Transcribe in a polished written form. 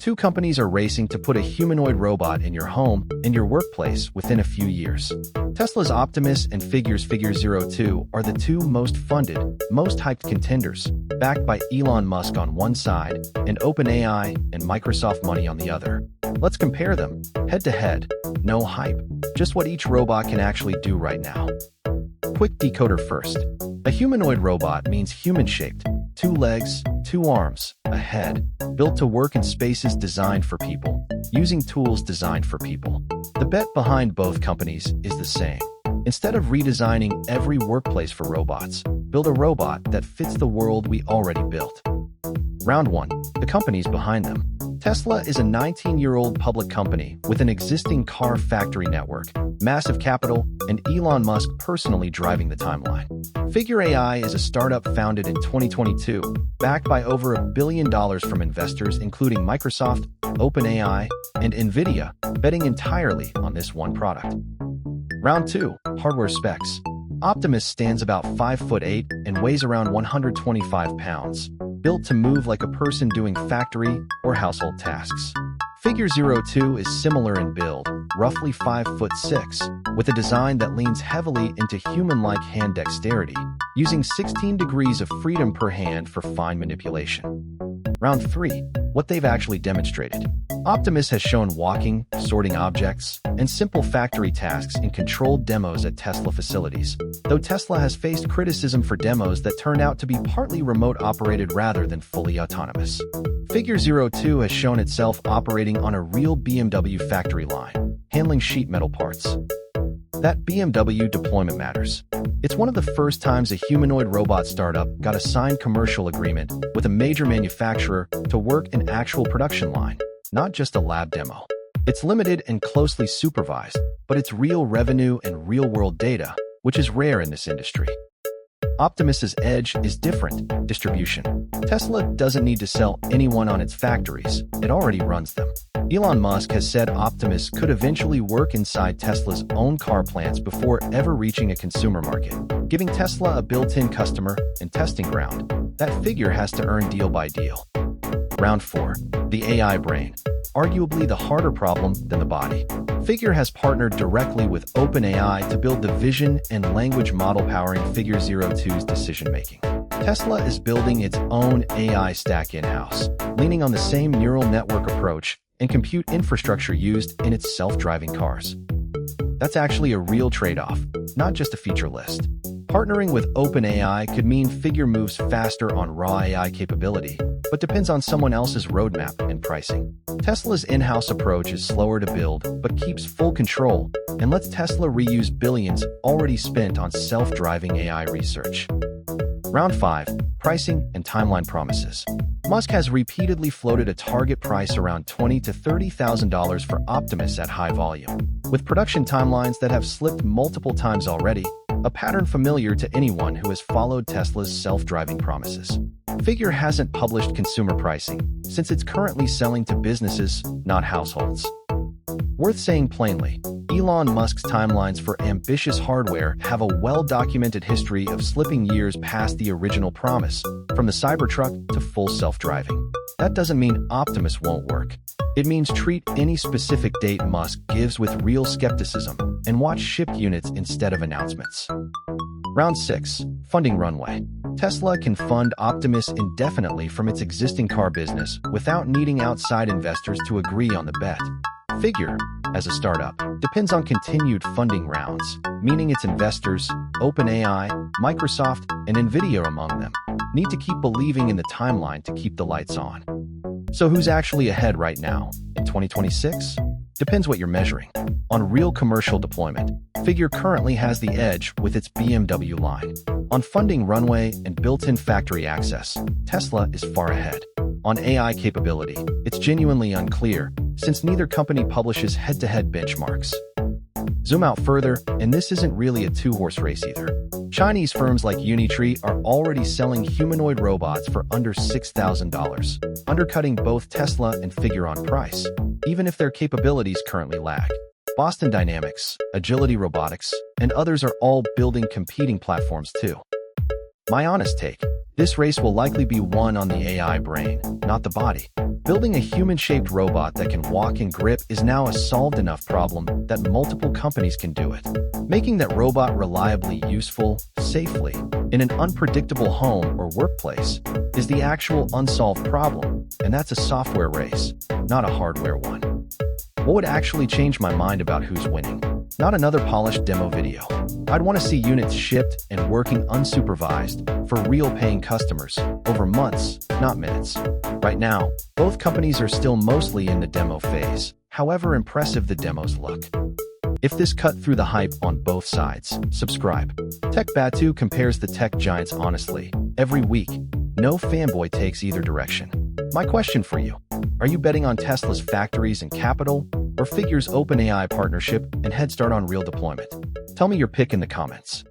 Two companies are racing to put a humanoid robot in your home and your workplace within a few years. Tesla's Optimus and Figure 02 are the two most funded, most hyped contenders, backed by Elon Musk on one side and OpenAI and Microsoft money on the other. Let's compare them, head to head. No hype, just what each robot can actually do right now. Quick decoder first. A humanoid robot means human-shaped, 2 legs, 2 arms, a head, built to work in spaces designed for people, using tools designed for people. The bet behind both companies is the same. Instead of redesigning every workplace for robots, build a robot that fits the world we already built. Round 1. The companies behind them. Tesla is a 19-year-old public company with an existing car factory network, massive capital, and Elon Musk personally driving the timeline. Figure AI is a startup founded in 2022, backed by over $1 billion from investors including Microsoft, OpenAI, and NVIDIA, betting entirely on this one product. Round 2. Hardware specs. Optimus stands about 5'8" and weighs around 125 pounds, built to move like a person doing factory or household tasks. Figure 02 is similar in build, roughly 5'6", with a design that leans heavily into human-like hand dexterity, using 16 degrees of freedom per hand for fine manipulation. Round 3. What they've actually demonstrated. Optimus has shown walking, sorting objects, and simple factory tasks in controlled demos at Tesla facilities, though Tesla has faced criticism for demos that turned out to be partly remote-operated rather than fully autonomous. Figure 02 has shown itself operating on a real BMW factory line, handling sheet metal parts. That BMW deployment matters. It's one of the first times a humanoid robot startup got a signed commercial agreement with a major manufacturer to work an actual production line, not just a lab demo. It's limited and closely supervised, but it's real revenue and real-world data, which is rare in this industry. Optimus's edge is different: distribution. Tesla doesn't need to sell anyone on its factories, it already runs them. Elon Musk has said Optimus could eventually work inside Tesla's own car plants before ever reaching a consumer market, giving Tesla a built-in customer and testing ground. That figure has to earn deal by deal. Round 4. The AI brain. Arguably the harder problem than the body. Figure has partnered directly with OpenAI to build the vision and language model powering Figure 02's decision-making. Tesla is building its own AI stack in-house, leaning on the same neural network approach and compute infrastructure used in its self-driving cars. That's actually a real trade-off, not just a feature list. Partnering with OpenAI could mean Figure moves faster on raw AI capability, but depends on someone else's roadmap and pricing. Tesla's in-house approach is slower to build, but keeps full control and lets Tesla reuse billions already spent on self-driving AI research. Round 5. Pricing and timeline promises. Musk has repeatedly floated a target price around $20,000 to $30,000 for Optimus at high volume, with production timelines that have slipped multiple times already, a pattern familiar to anyone who has followed Tesla's self-driving promises. Figure hasn't published consumer pricing, since it's currently selling to businesses, not households. Worth saying plainly, Elon Musk's timelines for ambitious hardware have a well-documented history of slipping years past the original promise, from the Cybertruck to full self-driving. That doesn't mean Optimus won't work. It means treat any specific date Musk gives with real skepticism and watch shipped units instead of announcements. Round 6. Funding runway. Tesla can fund Optimus indefinitely from its existing car business without needing outside investors to agree on the bet. Figure, as a startup, depends on continued funding rounds, meaning its investors, OpenAI, Microsoft, and NVIDIA among them, need to keep believing in the timeline to keep the lights on. So who's actually ahead right now, in 2026? Depends what you're measuring. On real commercial deployment, Figure currently has the edge with its BMW line. On funding runway and built-in factory access, Tesla is far ahead. On AI capability, it's genuinely unclear, since neither company publishes head-to-head benchmarks. Zoom out further, and this isn't really a two-horse race either. Chinese firms like Unitree are already selling humanoid robots for under $6,000, undercutting both Tesla and Figure on price, even if their capabilities currently lag. Boston Dynamics, Agility Robotics, and others are all building competing platforms too. My honest take, This race will likely be won on the AI brain, not the body. Building a human-shaped robot that can walk and grip is now a solved enough problem that multiple companies can do it. Making that robot reliably useful, safely, in an unpredictable home or workplace is the actual unsolved problem, and that's a software race, not a hardware one. What would actually change my mind about who's winning? Not another polished demo video. I'd want to see units shipped and working unsupervised for real paying customers over months, not minutes. Right now, both companies are still mostly in the demo phase, however impressive the demos look. If this cut through the hype on both sides, subscribe. Tech Battoo compares the tech giants honestly, every week. No fanboy takes either direction. My question for you, are you betting on Tesla's factories and capital, or Figure's OpenAI partnership and head start on real deployment? Tell me your pick in the comments.